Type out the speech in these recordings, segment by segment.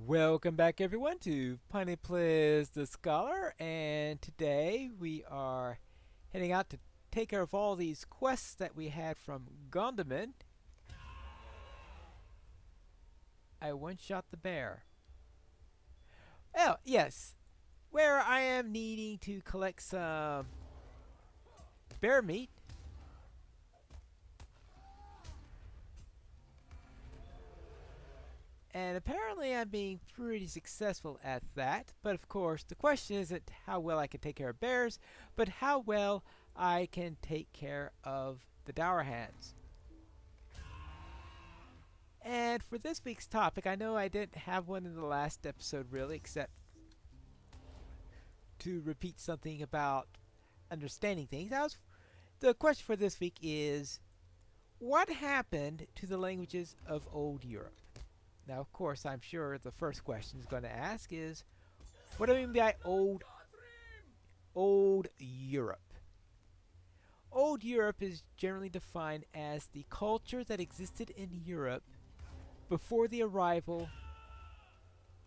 Welcome back, everyone, to Pineleaf the Scholar, and today we are heading out to take care of all these quests that we had from Gondaman. I one-shot the bear. Oh, yes, where I am needing to collect some bear meat. And apparently I'm being pretty successful at that. But of course, the question isn't how well I can take care of bears, but how well I can take care of the dour hands. And for this week's topic, I know I didn't have one in the last episode really, except to repeat something about understanding things. The question for this week is, what happened to the languages of old Europe? Now, of course, I'm sure the first question is going to ask is, what do I mean by old Europe? Old Europe is generally defined as the culture that existed in Europe before the arrival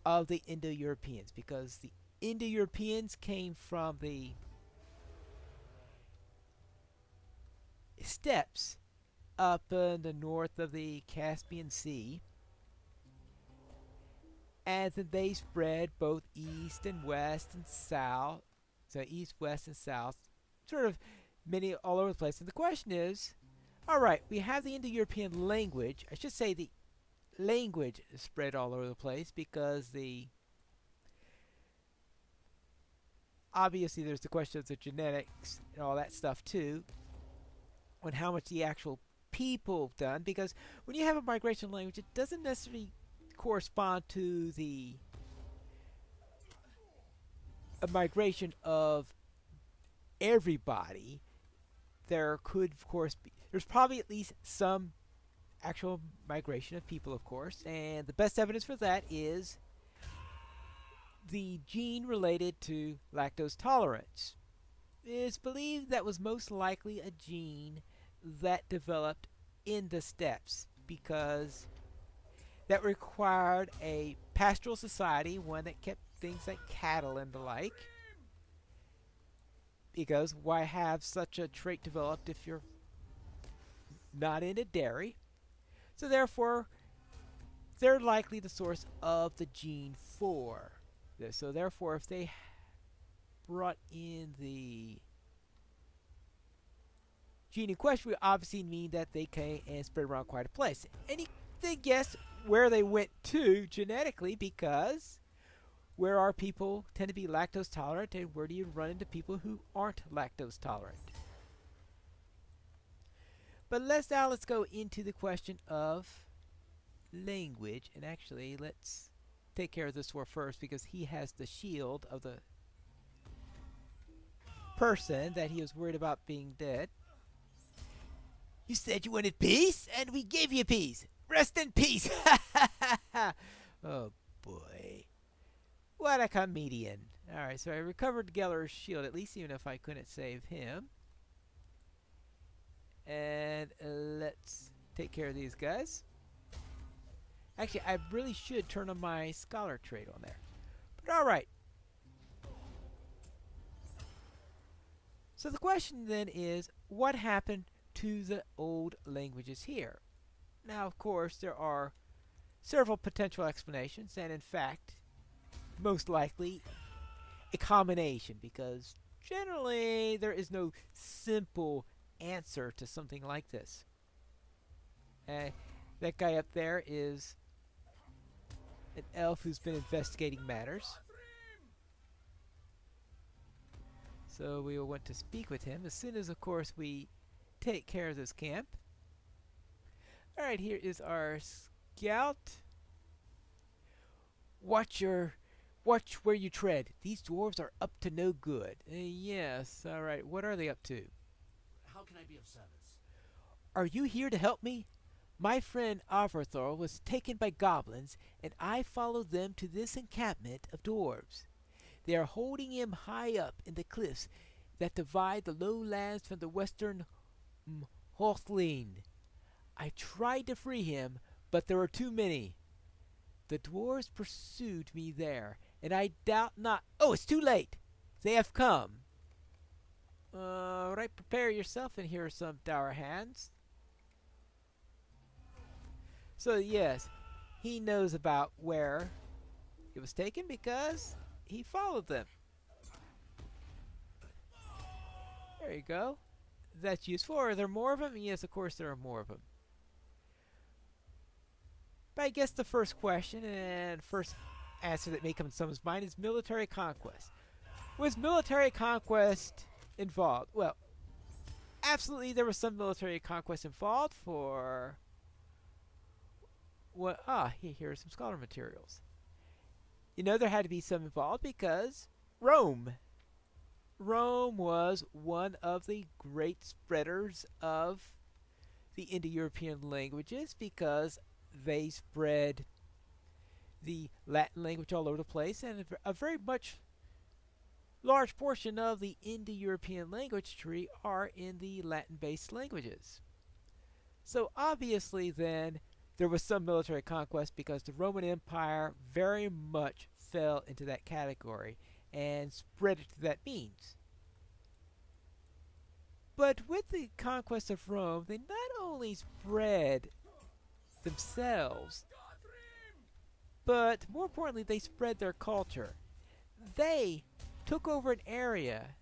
of the Indo-Europeans, because the Indo-Europeans came from the steppes up in the north of the Caspian Sea, and then they spread both east and west and south. So east, west, and south, sort of many all over the place. And the question is, all right, we have the Indo-European language. I should say the language is spread all over the place because obviously there's the question of the genetics and all that stuff too, on how much the actual people have done. Because when you have a migration language, it doesn't necessarily correspond to a migration of everybody. There could, of course, there's probably at least some actual migration of people, of course, and the best evidence for that is the gene related to lactose tolerance. It's believed that was most likely a gene that developed in the steppes because that required a pastoral society, one that kept things like cattle and the like. Because why have such a trait developed if you're not into dairy? So therefore, they're likely the source of the gene for this. So therefore, if they brought in the gene in question, we obviously mean that they came and spread around quite a place. And they guess where they went to genetically, because where are people tend to be lactose tolerant, and where do you run into people who aren't lactose tolerant? But let's go into the question of language, and actually let's take care of this war first, because he has the shield of the person that he was worried about being dead. You said you wanted peace, and we gave you peace. Rest in peace. Oh boy, what a comedian. Alright, so I recovered Geller's shield, at least, even if I couldn't save him. And let's take care of these guys. Actually, I really should turn on my scholar trait on there. But alright. So the question then is, what happened to the old languages here? Now, of course, there are several potential explanations, and in fact, most likely a combination, because generally there is no simple answer to something like this. That guy up there is an elf who's been investigating matters. So we will want to speak with him as soon as, of course, we take care of this camp. Alright, here is our scout. Watch where you tread. These dwarves are up to no good. Yes, alright. What are they up to? How can I be of service? Are you here to help me? My friend Arthur was taken by goblins, and I followed them to this encampment of dwarves. They are holding him high up in the cliffs that divide the lowlands from the western Hochland. I tried to free him, but there are too many. The dwarves pursued me there, and I doubt not. Oh, it's too late! They have come. Right, prepare yourself, and here are some dour hands. So, yes, he knows about where it was taken because he followed them. There you go. That's useful. Are there more of them? Yes, of course there are more of them. But I guess the first question and first answer that may come to someone's mind is military conquest. Was military conquest involved? Well, absolutely there was some military conquest involved for what here are some scholar materials. You know there had to be some involved because Rome was one of the great spreaders of the Indo-European languages because they spread the Latin language all over the place, and a very much large portion of the Indo-European language tree are in the Latin-based languages. So obviously then there was some military conquest because the Roman Empire very much fell into that category and spread it to that means. But with the conquest of Rome, they not only spread themselves, but more importantly, they spread their culture. They took over an area,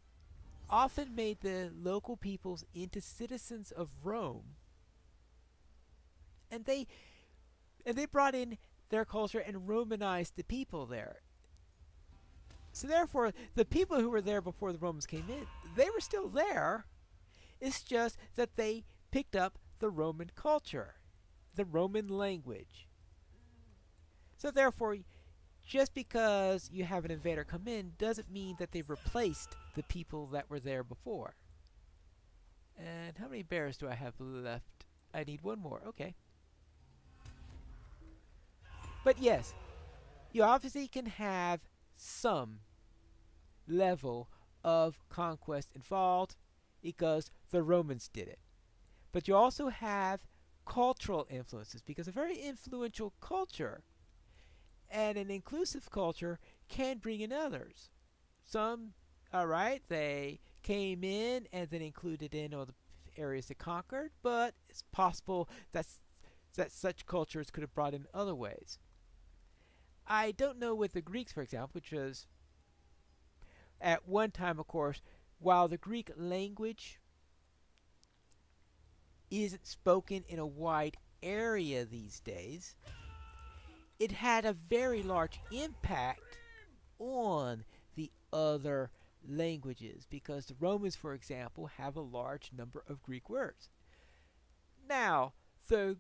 often made the local peoples into citizens of Rome, and they brought in their culture and Romanized the people there. So therefore, the people who were there before the Romans came in, they were still there. It's just that they picked up the Roman culture, the Roman language. So therefore, just because you have an invader come in doesn't mean that they've replaced the people that were there before. And how many bears do I have left? I need one more. Okay. But yes, you obviously can have some level of conquest involved because the Romans did it. But you also have cultural influences because a very influential culture and an inclusive culture can bring in others. Some, alright, they came in and then included in all the areas they conquered, but it's possible that such cultures could have brought in other ways. I don't know with the Greeks, for example, which was at one time, of course, while the Greek language isn't spoken in a wide area these days, it had a very large impact on the other languages because the Romans, for example, have a large number of Greek words. Now, the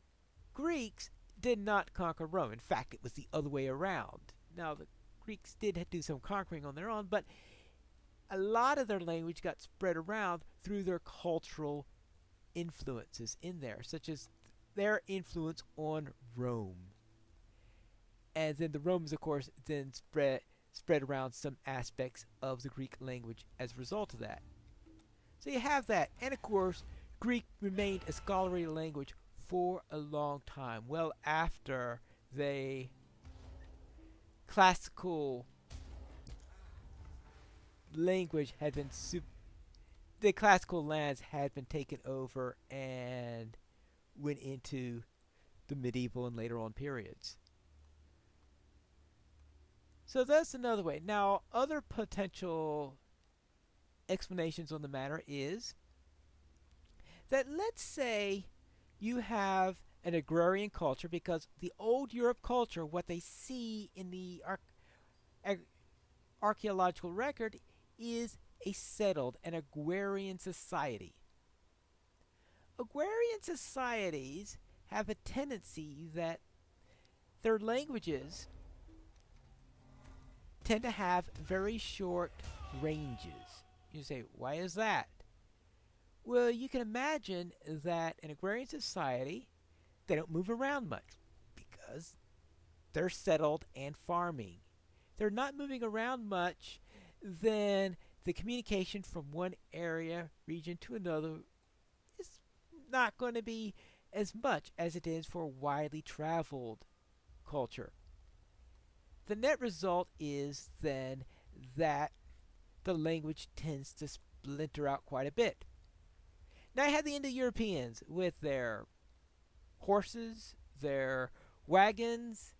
Greeks did not conquer Rome. In fact, it was the other way around. Now, the Greeks did do some conquering on their own, but a lot of their language got spread around through their cultural influences in there, such as their influence on Rome. And then the Romans, of course, then spread around some aspects of the Greek language as a result of that. So you have that. And of course, Greek remained a scholarly language for a long time, well after the classical language had been the classical lands had been taken over and went into the medieval and later on periods. So that's another way. Now, other potential explanations on the matter is that let's say you have an agrarian culture because the old Europe culture, what they see in the archaeological record is a settled and agrarian society. Agrarian societies have a tendency that their languages tend to have very short ranges. You say, why is that? Well, you can imagine that in agrarian society, they don't move around much because they're settled and farming. They're not moving around much, then the communication from one area, region to another is not going to be as much as it is for widely traveled culture. the net result is then that the language tends to splinter out quite a bit. Now I have the Indo-Europeans with their horses, their wagons,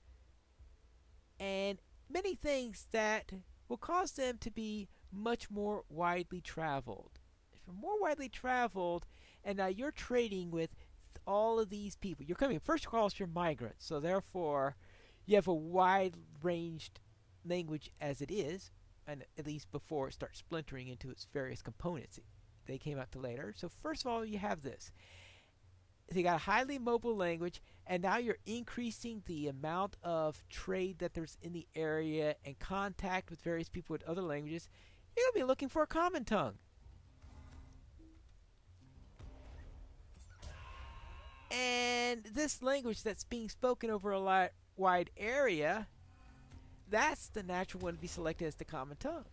and many things that will cause them to be much more widely traveled. If you're more widely traveled, and now you're trading with all of these people, you're coming, first of all, you're migrants, so therefore you have a wide ranged language as it is, and at least before it starts splintering into its various components. They came out to later. So first of all, you have this. So you got a highly mobile language, and now you're increasing the amount of trade that there's in the area and contact with various people with other languages. You're going to be looking for a common tongue. And this language that's being spoken over a wide area, that's the natural one to be selected as the common tongue.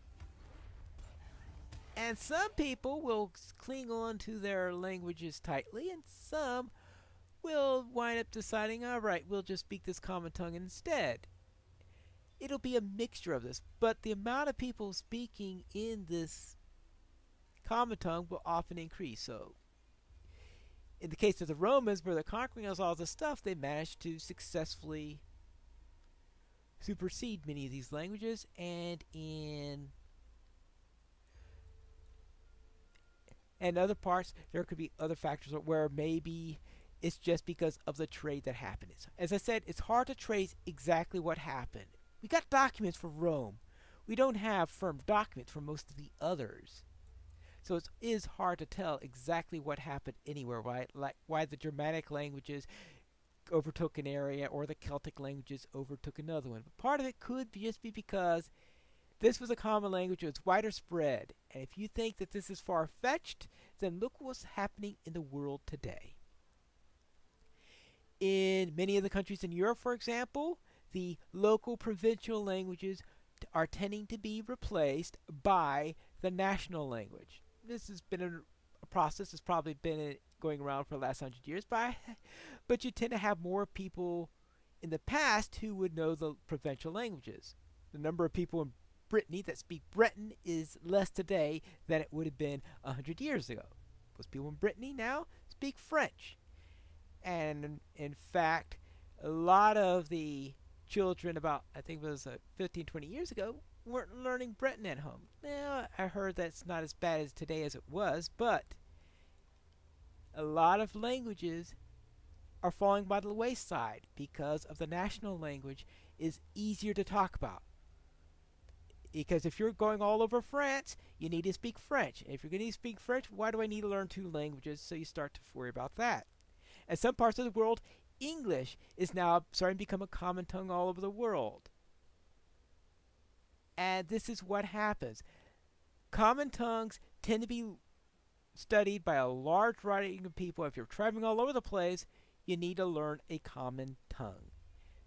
And some people will cling on to their languages tightly, and some will wind up deciding, all right, we'll just speak this common tongue instead. It'll be a mixture of this, but the amount of people speaking in this common tongue will often increase. So, in the case of the Romans, where they're conquering us all this stuff, they managed to successfully supersede many of these languages, and in other parts, there could be other factors where maybe it's just because of the trade that happened. As I said, it's hard to trace exactly what happened. We got documents for Rome. We don't have firm documents for most of the others. So it is hard to tell exactly what happened anywhere, right? Like why the Germanic languages overtook an area or the Celtic languages overtook another one. But part of it could just be because this was a common language, it was wider spread. And if you think that this is far-fetched, then look what's happening in the world today. In many of the countries in Europe, for example, the local provincial languages are tending to be replaced by the national language. This has been a process that's probably been going around for the last 100 years, but you tend to have more people in the past who would know the provincial languages. The number of people in Brittany that speak Breton is less today than it would have been 100 years ago. Most people in Brittany now speak French. And in fact, a lot of the children about, I think it was 15, 20 years ago, weren't learning Breton at home. Now, I heard that's not as bad as today as it was, but a lot of languages are falling by the wayside because of the national language is easier to talk about. Because if you're going all over France, you need to speak French. If you're going to speak French, why do I need to learn two languages? So you start to worry about that. In some parts of the world, English is now starting to become a common tongue all over the world. And this is what happens. Common tongues tend to be studied by a large variety of people. If you're traveling all over the place, you need to learn a common tongue.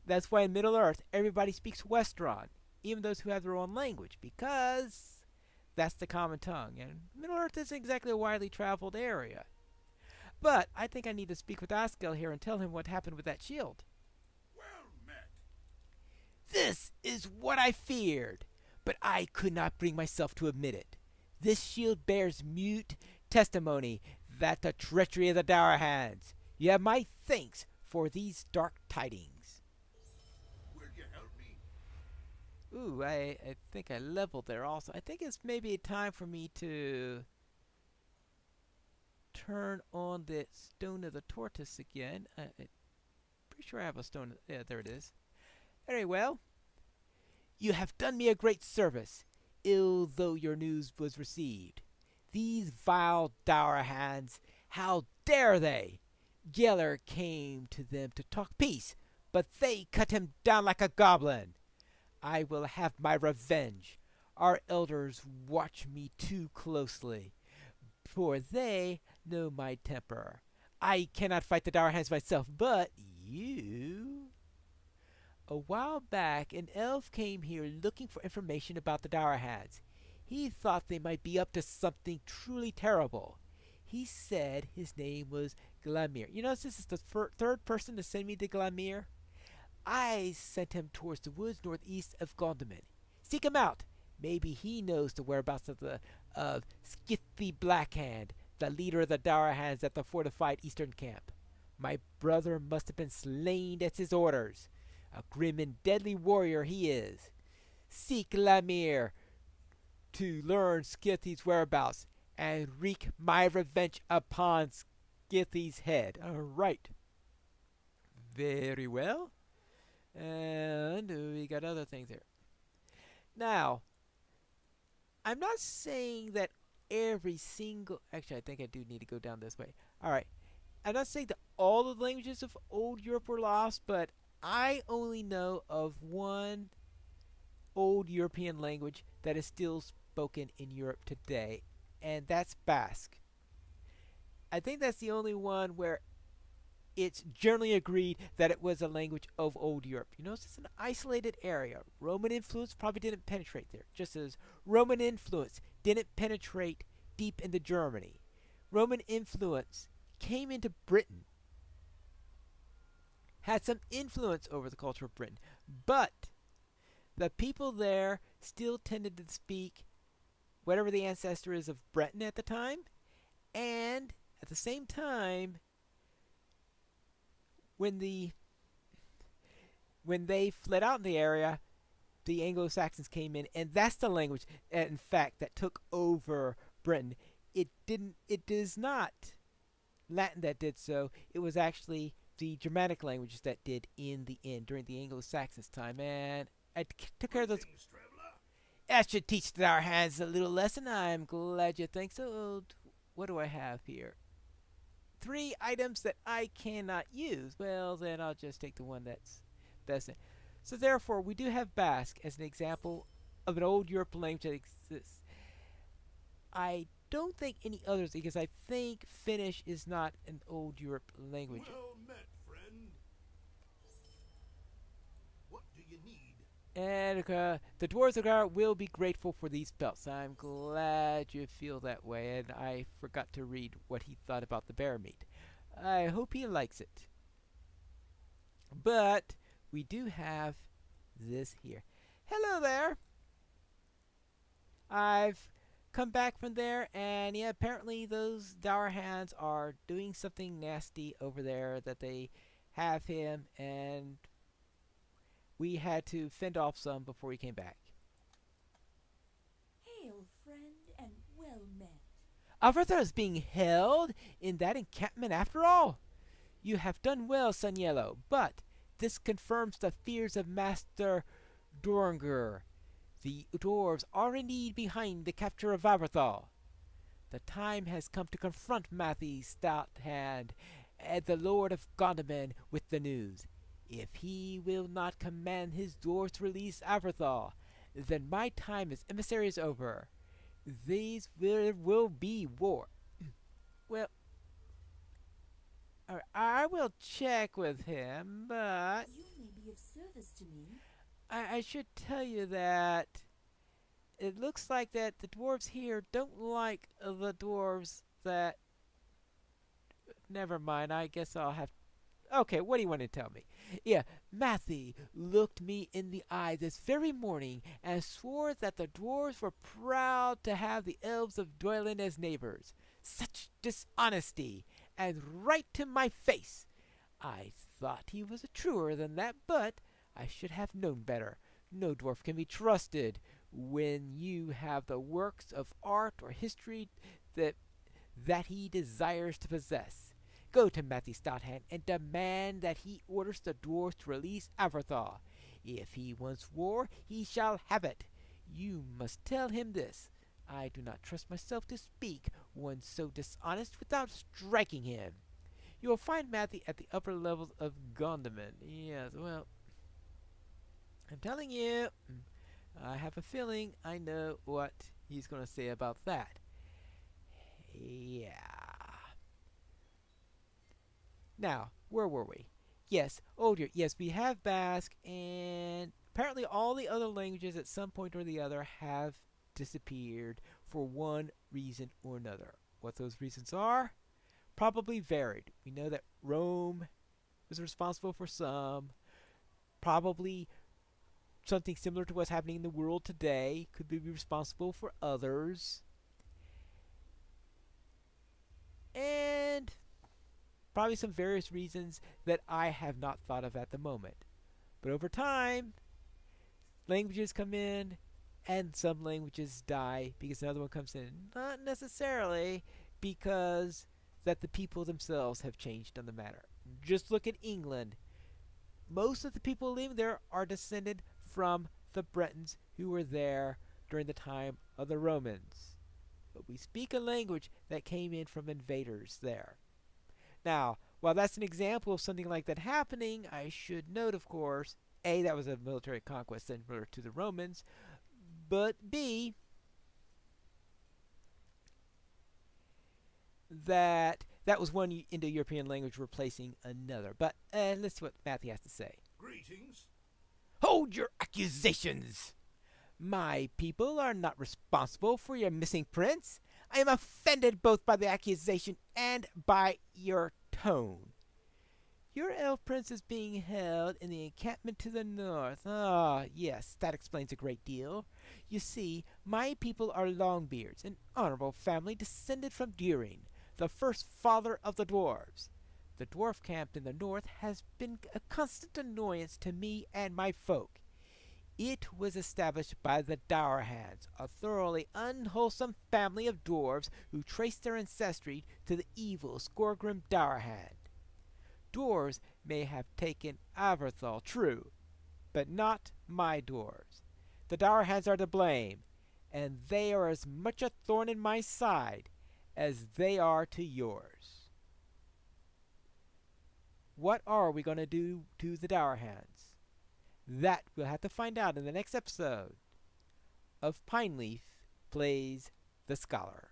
That's why in Middle Earth, everybody speaks Westron, even those who have their own language, because that's the common tongue. And Middle Earth isn't exactly a widely traveled area. But I think I need to speak with Askel here and tell him what happened with that shield. Well met. This is what I feared, but I could not bring myself to admit it. This shield bears mute testimony that the treachery of the Dour Hands. You have my thanks for these dark tidings. Will you help me? Ooh, I think I leveled there also. I think it's maybe time for me to turn on the Stone of the Tortoise again. I'm pretty sure I have a stone. Yeah, there it is. Very well. You have done me a great service, ill though your news was received. These vile Dour Hands, how dare they? Geller came to them to talk peace, but they cut him down like a goblin. I will have my revenge. Our elders watch me too closely, for they know my temper. I cannot fight the Dour Hands myself, but you... A while back, an elf came here looking for information about the Dour Hands. He thought they might be up to something truly terrible. He said his name was Glamir. You notice this is the third person to send me to Glamir? I sent him towards the woods northeast of Gondaman. Seek him out. Maybe he knows the whereabouts of Skithly Blackhand, the leader of the Dowerhands at the fortified eastern camp. My brother must have been slain at his orders. A grim and deadly warrior he is. Seek Lamir to learn Skithly's whereabouts and wreak my revenge upon Skithly's head. All right. Very well. And we got other things here. Now, I'm not saying that every single. Actually, I think I do need to go down this way. All right. I'm not saying that all the languages of Old Europe were lost, but I only know of one old European language that is still spoken in Europe today, and that's Basque. I think that's the only one where it's generally agreed that it was a language of Old Europe. You notice it's an isolated area. Roman influence probably didn't penetrate there, just as Roman influence didn't penetrate deep into Germany. Roman influence came into Britain, had some influence over the culture of Britain, but the people there still tended to speak whatever the ancestor is of Breton at the time, and at the same time, when they fled out in the area, the Anglo-Saxons came in, and that's the language, in fact, that took over Britain. It is not Latin that did so. It was actually the Germanic languages that did in the end during the Anglo-Saxons time, and I took care of those. Greetings, traveler. That should teach our hands a little lesson. I'm glad you think so. What do I have here? 3 items that I cannot use. Well, then I'll just take the one that's best. So therefore, we do have Basque as an example of an old European language that exists. I don't think any others, because I think Finnish is not an old Europe language. Well met, friend. What do you need? And the dwarves of Gar will be grateful for these belts. I'm glad you feel that way, and I forgot to read what he thought about the bear meat. I hope he likes it. But we do have this here. Hello there. I've come back from there, and yeah, apparently those dour hands are doing something nasty over there, that they have him, and we had to fend off some before he came back. Hail, friend, and well met. Alberta is being held in that encampment after all. You have done well, Sun Yellow, but this confirms the fears of Master Dornger. The dwarves are indeed behind the capture of Aberthal. The time has come to confront Matthew Stouthand and the Lord of Gondaman with the news. If he will not command his dwarves to release Aberthal, then my time as emissary is over. There will be war. Well, I will check with him, but You may be of service to me. I should tell you that it looks like that the dwarves here don't like the dwarves that. Never mind. I guess I'll have. Okay, what do you want to tell me? Yeah, Matthew looked me in the eye this very morning and swore that the dwarves were proud to have the elves of Doyland as neighbors. Such dishonesty, and right to my face. I thought he was truer than that, but I should have known better. No dwarf can be trusted when you have the works of art or history that he desires to possess. Go to Matthew Stouthand and demand that he orders the dwarves to release Aberthal. If he wants war, he shall have it. You must tell him this. I do not trust myself to speak one so dishonest without striking him. You will find Matthew at the upper levels of Gondaman. Yes, well, I'm telling you, I have a feeling I know what he's going to say about that. Yeah. Now, where were we? Yes, Old Yes, we have Basque, and apparently all the other languages at some point or the other have disappeared for one reason or another. What those reasons are? Probably varied. We know that Rome was responsible for some. probably something similar to what's happening in the world today, could be responsible for others, and probably some various reasons that I have not thought of at the moment. But over time, languages come in and some languages die because another one comes in. Not necessarily because that the people themselves have changed on the matter. Just look at England. Most of the people living there are descended from the Bretons who were there during the time of the Romans. But we speak a language that came in from invaders there. Now, while that's an example of something like that happening, I should note, of course, A, that was a military conquest similar to the Romans, but B, that was one Indo-European language replacing another. But let's see what Matthew has to say. Greetings. Hold your accusations! My people are not responsible for your missing prince. I am offended both by the accusation and by your tone. Your elf prince is being held in the encampment to the north. Ah, yes, that explains a great deal. You see, my people are Longbeards, an honorable family descended from Durin, the first father of the dwarves. The dwarf camp in the north has been a constant annoyance to me and my folk. It was established by the Dourhands, a thoroughly unwholesome family of dwarves who traced their ancestry to the evil Skorgrim Dourhand. Dwarves may have taken Averthal, true, but not my dwarves. The Dourhands are to blame, and they are as much a thorn in my side as they are to yours. What are we going to do to the Dourhands? That we'll have to find out in the next episode of Pineleaf Plays the Scholar.